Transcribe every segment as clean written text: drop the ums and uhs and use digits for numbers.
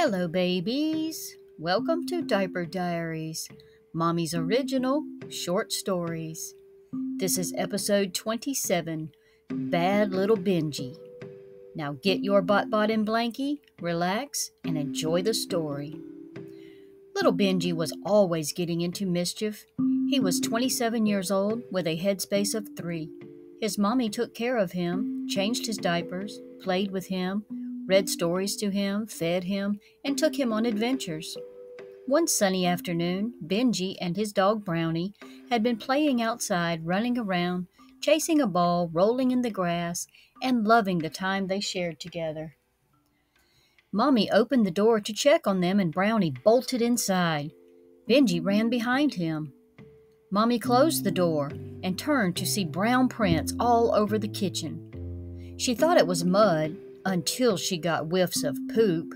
Hello, babies. Welcome to Diaper Diaries, Mommy's original short stories. This is episode 27, Bad Little Benjy. Now get your bot and blankie, relax, and enjoy the story. Little Benjy was always getting into mischief. He was 27 years old with a headspace of 3. His mommy took care of him, changed his diapers, played with him, read stories to him, fed him, and took him on adventures. One sunny afternoon, Benjy and his dog Brownie had been playing outside, running around, chasing a ball, rolling in the grass, and loving the time they shared together. Mommy opened the door to check on them and Brownie bolted inside. Benjy ran behind him. Mommy closed the door and turned to see brown prints all over the kitchen. She thought it was mud until she got whiffs of poop.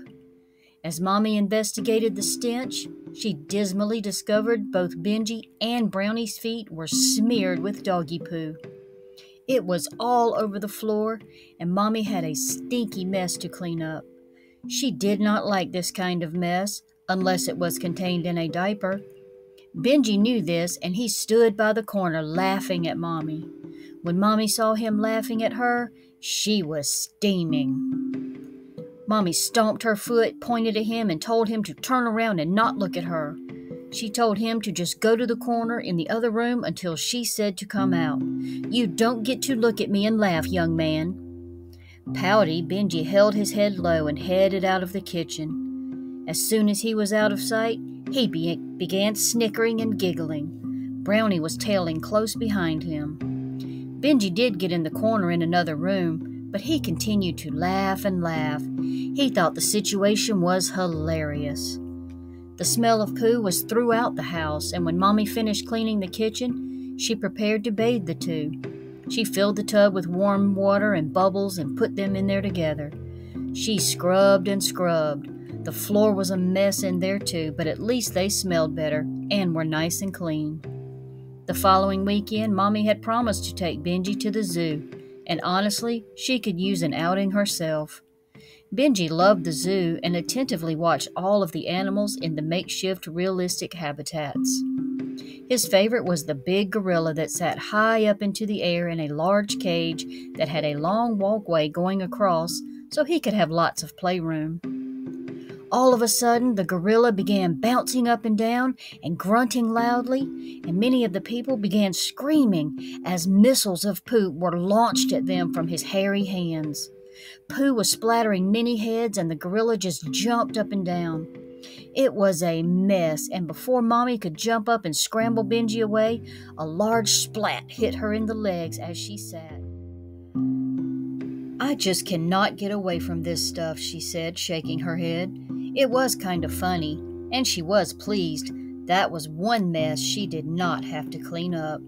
As Mommy investigated the stench, she dismally discovered both Benjy and Brownie's feet were smeared with doggy poo. It was all over the floor, and Mommy had a stinky mess to clean up. She did not like this kind of mess, unless it was contained in a diaper. Benjy knew this, and he stood by the corner laughing at Mommy. When Mommy saw him laughing at her, she was steaming. Mommy stomped her foot, pointed at him, and told him to turn around and not look at her. She told him to just go to the corner in the other room until she said to come out. "You don't get to look at me and laugh, young man." Pouty, Benjy held his head low and headed out of the kitchen. As soon as he was out of sight, he began snickering and giggling. Brownie was tailing close behind him. Benjy did get in the corner in another room, but he continued to laugh and laugh. He thought the situation was hilarious. The smell of poo was throughout the house, and when Mommy finished cleaning the kitchen, she prepared to bathe the two. She filled the tub with warm water and bubbles and put them in there together. She scrubbed and scrubbed. The floor was a mess in there too, but at least they smelled better and were nice and clean. The following weekend, Mommy had promised to take Benjy to the zoo, and honestly, she could use an outing herself. Benjy loved the zoo and attentively watched all of the animals in the makeshift realistic habitats. His favorite was the big gorilla that sat high up into the air in a large cage that had a long walkway going across so he could have lots of playroom. All of a sudden, the gorilla began bouncing up and down and grunting loudly, and many of the people began screaming as missiles of poop were launched at them from his hairy hands. Poo was splattering many heads, and the gorilla just jumped up and down. It was a mess, and before Mommy could jump up and scramble Benjy away, a large splat hit her in the legs as she sat. "I just cannot get away from this stuff," she said, shaking her head. It was kind of funny, and she was pleased. That was one mess she did not have to clean up.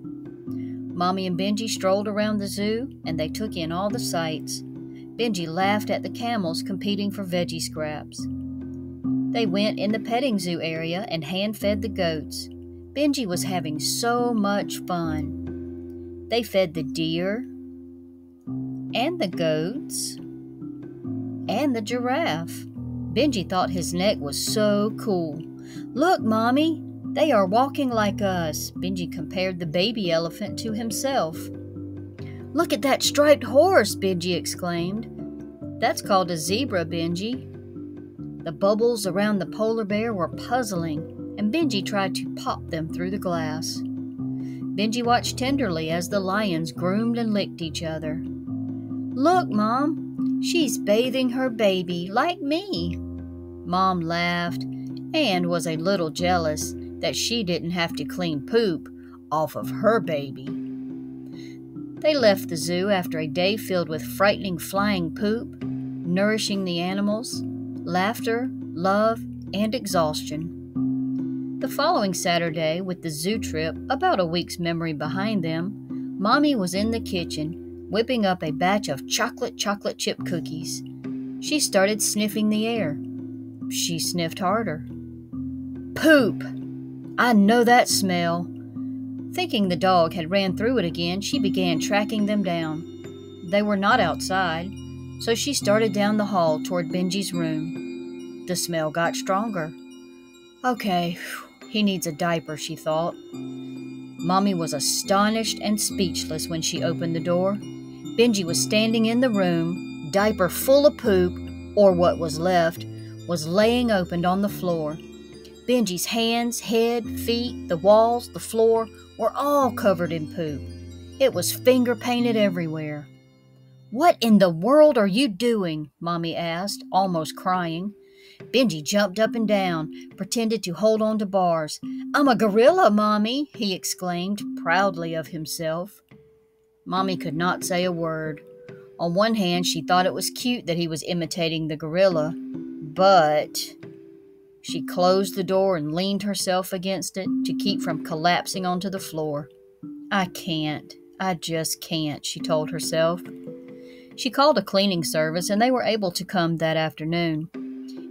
Mommy and Benjy strolled around the zoo, and they took in all the sights. Benjy laughed at the camels competing for veggie scraps. They went in the petting zoo area and hand-fed the goats. Benjy was having so much fun. They fed the deer, and the goats, and the giraffe. Benjy thought his neck was so cool. "Look, Mommy, they are walking like us." Benjy compared the baby elephant to himself. "Look at that striped horse," Benjy exclaimed. "That's called a zebra, Benjy." The bubbles around the polar bear were puzzling, and Benjy tried to pop them through the glass. Benjy watched tenderly as the lions groomed and licked each other. "Look, Mom, she's bathing her baby like me." Mom laughed and was a little jealous that she didn't have to clean poop off of her baby. They left the zoo after a day filled with frightening flying poop, nourishing the animals, laughter, love, and exhaustion. The following Saturday, with the zoo trip about a week's memory behind them, Mommy was in the kitchen, whipping up a batch of chocolate chip cookies. She started sniffing the air. She sniffed harder. "Poop! I know that smell." Thinking the dog had ran through it again, she began tracking them down. They were not outside, so she started down the hall toward Benjy's room. The smell got stronger. Okay, he needs a diaper, she thought. Mommy was astonished and speechless when she opened the door. Benjy was standing in the room, diaper full of poop, or what was left, was laying open on the floor. Benjy's hands, head, feet, the walls, the floor were all covered in poop. It was finger-painted everywhere. "What in the world are you doing?" Mommy asked, almost crying. Benjy jumped up and down, pretended to hold on to bars. "I'm a gorilla, Mommy," he exclaimed, proudly of himself. Mommy could not say a word. On one hand, she thought it was cute that he was imitating the gorilla, but she closed the door and leaned herself against it to keep from collapsing onto the floor. I just can't, she told herself. She called a cleaning service and they were able to come that afternoon.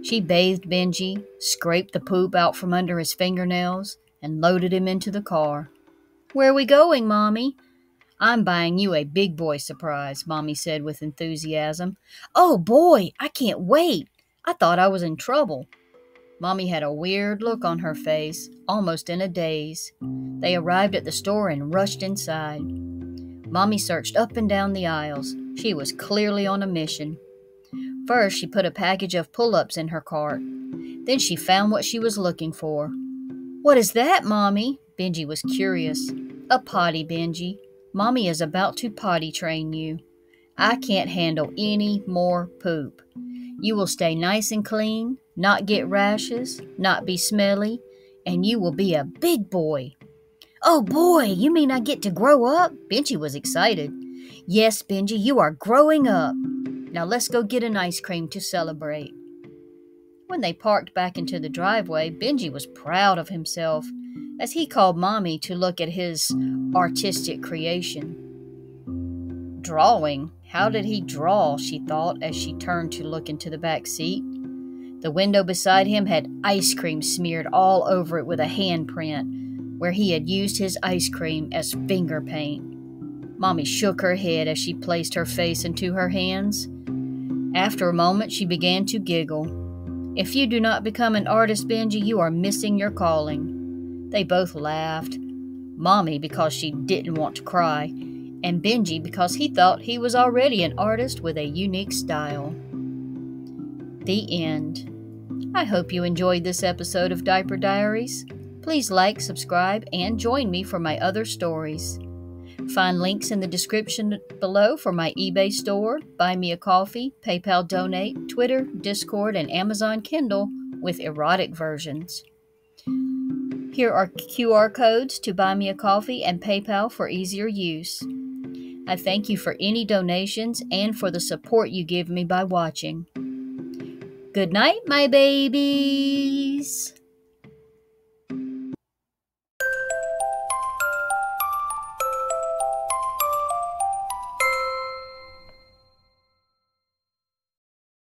She bathed Benjy, scraped the poop out from under his fingernails, and loaded him into the car. "Where are we going, Mommy?" "I'm buying you a big boy surprise," Mommy said with enthusiasm. "Oh boy, I can't wait. I thought I was in trouble." Mommy had a weird look on her face, almost in a daze. They arrived at the store and rushed inside. Mommy searched up and down the aisles. She was clearly on a mission. First, she put a package of pull-ups in her cart. Then she found what she was looking for. "What is that, Mommy?" Benjy was curious. "A potty, Benjy. Mommy is about to potty train you. I can't handle any more poop. You will stay nice and clean, not get rashes, not be smelly, and you will be a big boy." "Oh boy, you mean I get to grow up?" Benjy was excited. "Yes, Benjy, you are growing up. Now let's go get an ice cream to celebrate." When they parked back into the driveway, Benjy was proud of himself as he called Mommy to look at his artistic creation. Drawing? How did he draw, she thought as she turned to look into the back seat. The window beside him had ice cream smeared all over it with a handprint, where he had used his ice cream as finger paint. Mommy shook her head as she placed her face into her hands. After a moment, she began to giggle. "If you do not become an artist, Benjy, you are missing your calling." They both laughed. Mommy because she didn't want to cry, and Benjy because he thought he was already an artist with a unique style. The end. I hope you enjoyed this episode of Diaper Diaries. Please like, subscribe, and join me for my other stories. Find links in the description below for my eBay store, Buy Me a Coffee, PayPal Donate, Twitter, Discord, and Amazon Kindle with erotic versions. Here are QR codes to Buy Me a Coffee and PayPal for easier use. I thank you for any donations and for the support you give me by watching. Good night, my babies!